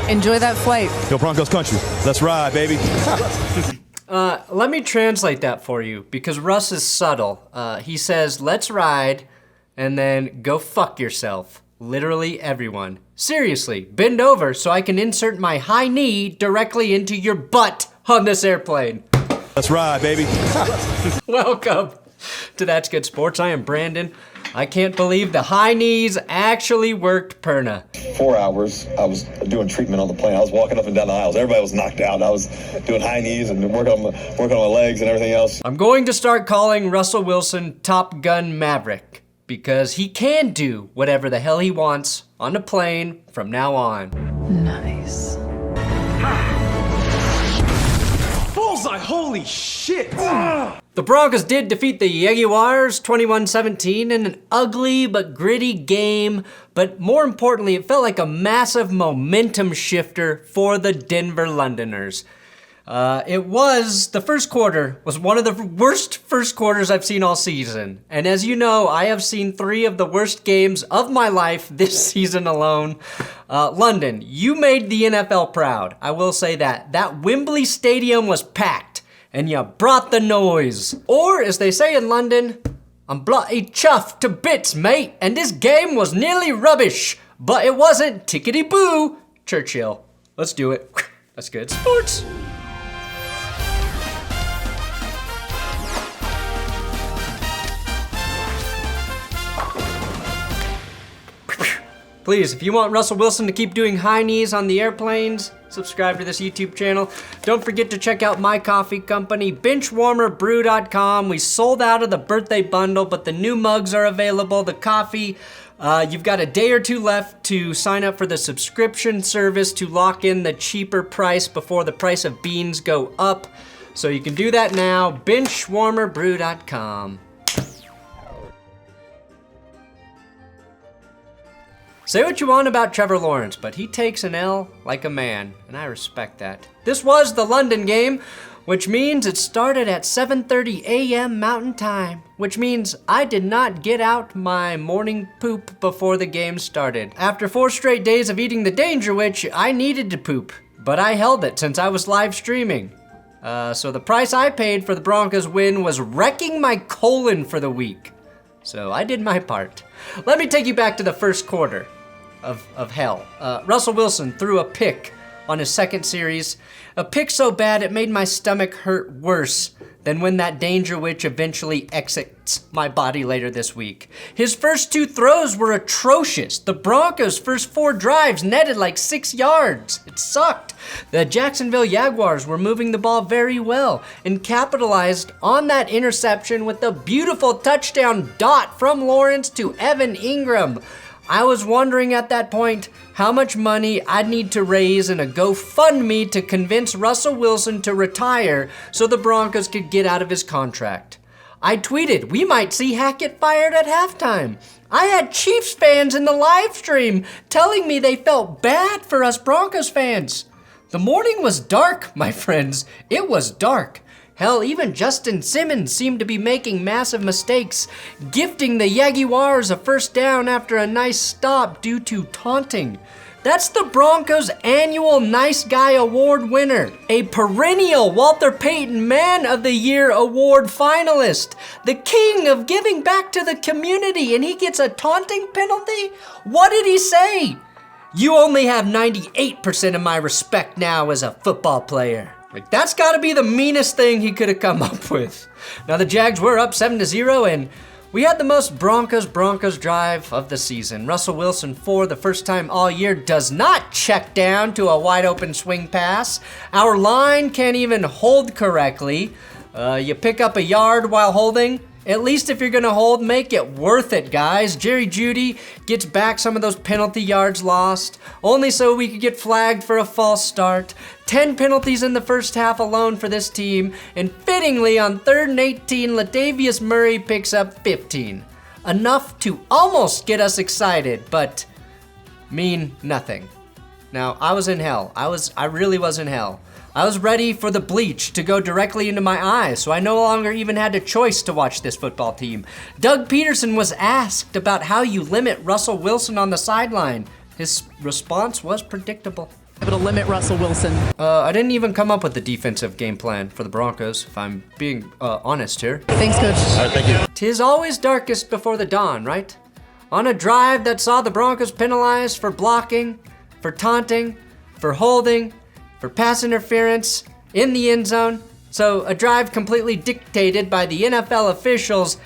Enjoy that flight. Yo, Broncos country. Let's ride, baby. Let me translate that for you, because Russ is subtle. He says, let's ride, and then go fuck yourself. Literally everyone. Seriously, bend over so I can insert my high knee directly into your butt on this airplane. Let's ride, baby. Welcome to That's Good Sports. I am Brandon. I can't believe the high knees actually worked, Perna. 4 hours, I was doing treatment on the plane. I was walking up and down the aisles. Everybody was knocked out. I was doing high knees and working on my legs and everything else. I'm going to start calling Russell Wilson Top Gun Maverick, because he can do whatever the hell he wants on a plane from now on. Nice. Bullseye, holy shit! The Broncos did defeat the Jaguars 21-17 in an ugly but gritty game, but more importantly, it felt like a massive momentum shifter for the Denver Londoners. The first quarter was one of the worst first quarters I've seen all season. And as you know, I have seen 3 of the worst games of my life this season alone. London, you made the NFL proud. I will say that. That Wembley Stadium was packed, and you brought the noise. Or, as they say in London, I'm bloody chuffed to bits, mate, and this game was nearly rubbish, but it wasn't. Tickety-boo, Churchill. Let's do it. That's good. Sports. Please, if you want Russell Wilson to keep doing high knees on the airplanes, subscribe to this YouTube channel. Don't forget to check out my coffee company, BenchwarmerBrew.com. We sold out of the birthday bundle, but the new mugs are available. The coffee, you've got a day or 2 left to sign up for the subscription service to lock in the cheaper price before the price of beans go up. So you can do that now, BenchwarmerBrew.com. Say what you want about Trevor Lawrence, but he takes an L like a man, and I respect that. This was the London game, which means it started at 7:30 a.m. Mountain Time, which means I did not get out my morning poop before the game started. After 4 straight days of eating the Danger Witch, I needed to poop, but I held it since I was live streaming. So the price I paid for the Broncos win was wrecking my colon for the week. So I did my part. Let me take you back to the first quarter of hell. Russell Wilson threw a pick on his second series. A pick so bad it made my stomach hurt worse than when that Danger Witch eventually exits my body later this week. His first 2 throws were atrocious. The Broncos' first 4 drives netted like 6 yards. It sucked. The Jacksonville Jaguars were moving the ball very well and capitalized on that interception with a beautiful touchdown dot from Lawrence to Evan Ingram. I was wondering at that point how much money I'd need to raise in a GoFundMe to convince Russell Wilson to retire so the Broncos could get out of his contract. I tweeted, we might see Hackett fired at halftime. I had Chiefs fans in the live stream telling me they felt bad for us Broncos fans. The morning was dark, my friends. It was dark. Hell, even Justin Simmons seemed to be making massive mistakes, gifting the Jaguars a first down after a nice stop due to taunting. That's the Broncos' annual Nice Guy Award winner, a perennial Walter Payton Man of the Year Award finalist, the king of giving back to the community, and he gets a taunting penalty? What did he say? You only have 98% of my respect now as a football player. Like, that's gotta be the meanest thing he could have come up with. Now the Jags were up 7-0 and we had the most Broncos drive of the season. Russell Wilson, for the first time all year, does not check down to a wide open swing pass. Our line can't even hold correctly. You pick up a yard while holding. At least if you're gonna hold, make it worth it, guys. Jeudy gets back some of those penalty yards lost, only so we could get flagged for a false start. 10 penalties in the first half alone for this team, and fittingly on 3rd and 18, Latavius Murray picks up 15. Enough to almost get us excited, but mean nothing. Now, I was in hell. I really was in hell. I was ready for the bleach to go directly into my eyes, so I no longer even had a choice to watch this football team. Doug Peterson was asked about how you limit Russell Wilson on the sideline. His response was predictable. Able to limit Russell Wilson. I didn't even come up with the defensive game plan for the Broncos, if I'm being honest here. Thanks, Coach. All right, thank you. 'Tis always darkest before the dawn, right? On a drive that saw the Broncos penalized for blocking, for taunting, for holding, for pass interference in the end zone. So a drive completely dictated by the NFL officials,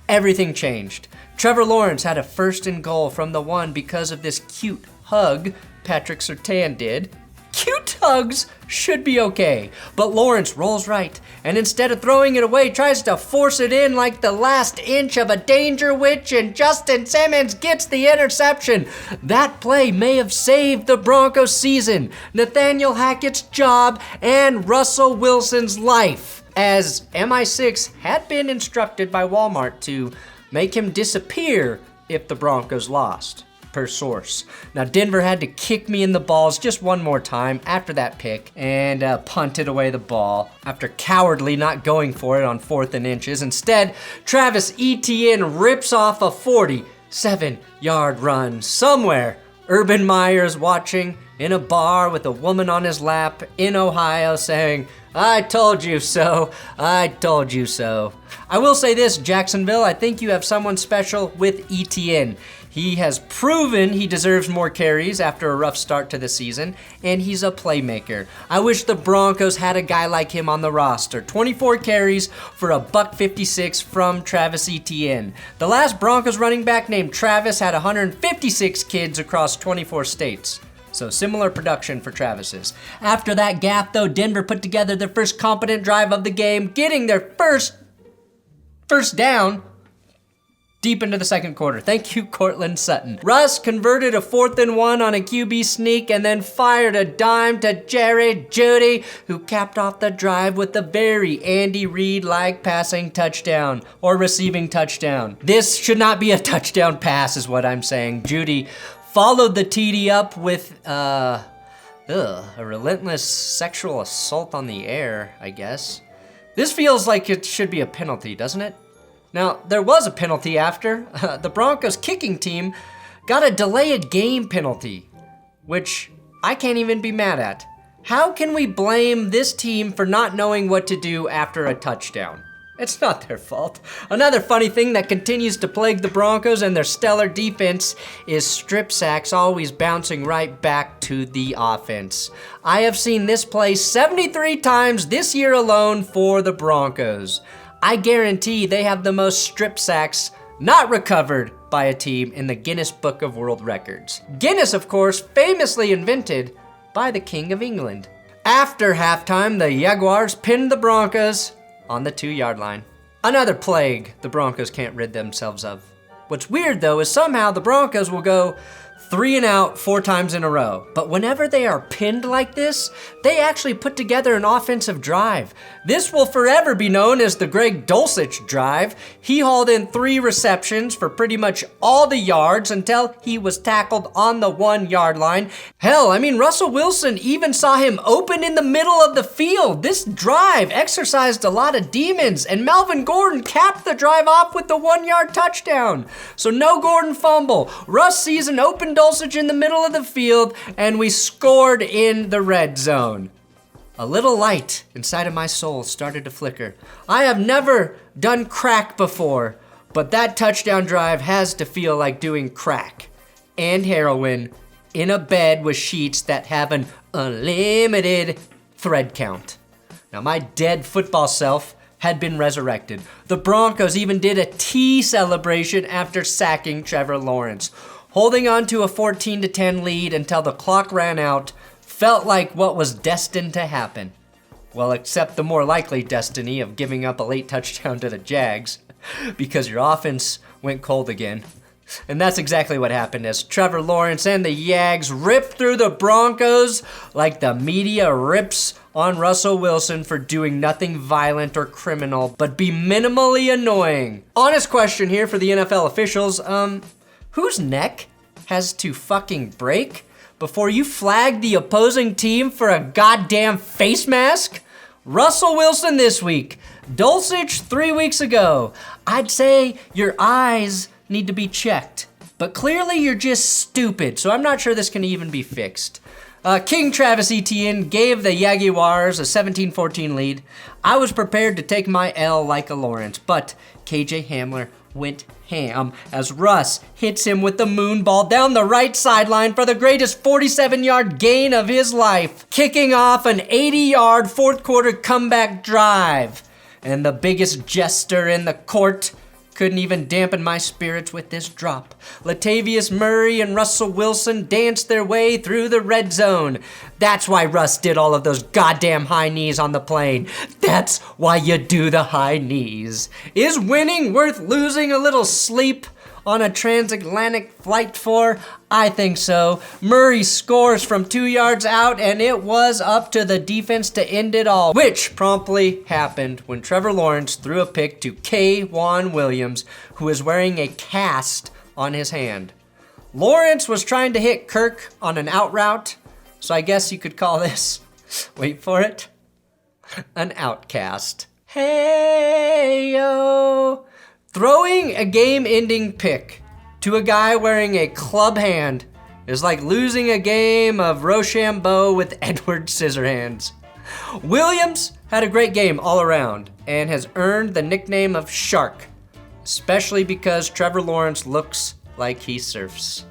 everything changed. Trevor Lawrence had a 1st and goal from the 1 because of this cute hug Patrick Surtain did. Cute hugs should be okay, but Lawrence rolls right, and instead of throwing it away, tries to force it in like the last inch of a danger witch, and Justin Simmons gets the interception. That play may have saved the Broncos season, Nathaniel Hackett's job, and Russell Wilson's life, as MI6 had been instructed by Walmart to make him disappear if the Broncos lost, per source. Now, Denver had to kick me in the balls just one more time after that pick and punted away the ball after cowardly not going for it on 4th and inches. Instead, Travis Etienne rips off a 47-yard run somewhere. Urban Meyer's watching in a bar with a woman on his lap in Ohio saying, "I told you so, I told you so." I will say this, Jacksonville, I think you have someone special with Etienne. He has proven he deserves more carries after a rough start to the season, and he's a playmaker. I wish the Broncos had a guy like him on the roster. 24 carries for a $156 from Travis Etienne. The last Broncos running back named Travis had 156 kids across 24 states. So similar production for Travis's. After that gap though, Denver put together their first competent drive of the game, getting their first down deep into the second quarter. Thank you, Cortland Sutton. Russ converted a 4th and 1 on a QB sneak and then fired a dime to Jeudy, who capped off the drive with a very Andy Reid-like passing touchdown or receiving touchdown. This should not be a touchdown pass is what I'm saying. Jeudy followed the TD up with a relentless sexual assault on the air, I guess. This feels like it should be a penalty, doesn't it? Now, there was a penalty after. The Broncos kicking team got a delay a game penalty, which I can't even be mad at. How can we blame this team for not knowing what to do after a touchdown? It's not their fault. Another funny thing that continues to plague the Broncos and their stellar defense is strip sacks always bouncing right back to the offense. I have seen this play 73 times this year alone for the Broncos. I guarantee they have the most strip sacks not recovered by a team in the Guinness Book of World Records. Guinness, of course, famously invented by the King of England. After halftime, the Jaguars pinned the Broncos on the 2-yard line. Another plague the Broncos can't rid themselves of. What's weird though is somehow the Broncos will go 3 and out 4 times in a row. But whenever they are pinned like this, they actually put together an offensive drive. This will forever be known as the Greg Dulcich drive. He hauled in 3 receptions for pretty much all the yards until he was tackled on the 1-yard line. Hell, I mean, Russell Wilson even saw him open in the middle of the field. This drive exercised a lot of demons, and Melvin Gordon capped the drive off with the 1-yard touchdown. So no Gordon fumble. Russ sees an open Dulcich in the middle of the field, and we scored in the red zone. A little light inside of my soul started to flicker. I have never done crack before, but that touchdown drive has to feel like doing crack and heroin in a bed with sheets that have an unlimited thread count. Now, my dead football self had been resurrected. The Broncos even did a tea celebration after sacking Trevor Lawrence. Holding on to a 14-10 lead until the clock ran out felt like what was destined to happen. Well, except the more likely destiny of giving up a late touchdown to the Jags, because your offense went cold again. And that's exactly what happened as Trevor Lawrence and the Jags ripped through the Broncos like the media rips on Russell Wilson for doing nothing violent or criminal, but be minimally annoying. Honest question here for the NFL officials, whose neck has to fucking break before you flag the opposing team for a goddamn face mask? Russell Wilson this week, Dulcich 3 weeks ago. I'd say your eyes need to be checked, but clearly you're just stupid, so I'm not sure this can even be fixed. King Travis Etienne gave the Jaguars a 17-14 lead. I was prepared to take my L like a Lawrence, but K.J. Hamler went ham as Russ hits him with the moon ball down the right sideline for the greatest 47-yard gain of his life, kicking off an 80-yard fourth quarter comeback drive. And the biggest jester in the court couldn't even dampen my spirits with this drop. Latavius Murray and Russell Wilson danced their way through the red zone. That's why Russ did all of those goddamn high knees on the plane. That's why you do the high knees. Is winning worth losing a little sleep on a transatlantic flight for? I think so. Murray scores from 2 yards out, and it was up to the defense to end it all, which promptly happened when Trevor Lawrence threw a pick to K.J. Williams, who is wearing a cast on his hand. Lawrence was trying to hit Kirk on an out route, so I guess you could call this, wait for it, an outcast. Hey-yo. Throwing a game-ending pick to a guy wearing a club hand is like losing a game of Rochambeau with Edward Scissorhands. Williams had a great game all around and has earned the nickname of Shark, especially because Trevor Lawrence looks like he surfs.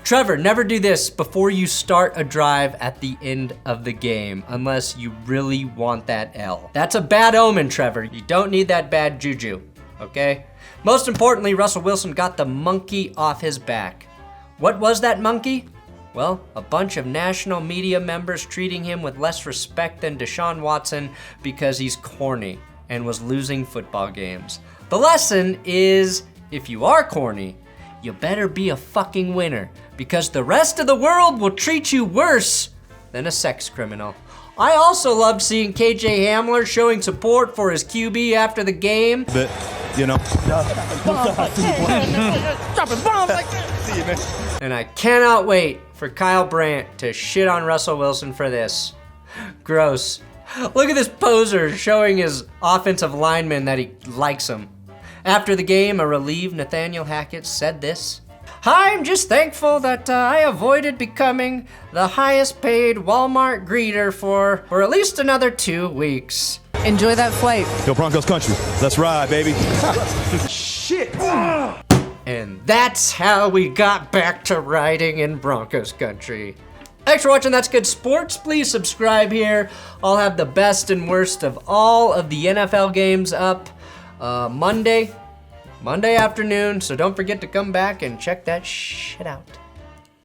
Trevor, never do this before you start a drive at the end of the game, unless you really want that L. That's a bad omen, Trevor. You don't need that bad juju. Okay? Most importantly, Russell Wilson got the monkey off his back. What was that monkey? Well, a bunch of national media members treating him with less respect than Deshaun Watson because he's corny and was losing football games. The lesson is, if you are corny, you better be a fucking winner, because the rest of the world will treat you worse than a sex criminal. I also loved seeing K.J. Hamler showing support for his QB after the game. But, you know. And I cannot wait for Kyle Brandt to shit on Russell Wilson for this. Gross. Look at this poser showing his offensive lineman that he likes him. After the game, a relieved Nathaniel Hackett said this: "I'm just thankful that I avoided becoming the highest paid Walmart greeter for at least another 2 weeks." Enjoy that flight. Yo, Broncos country. Let's ride, baby. Shit! And that's how we got back to riding in Broncos country. Thanks for watching That's Good Sports. Please subscribe here. I'll have the best and worst of all of the NFL games up Monday afternoon, so don't forget to come back and check that shit out.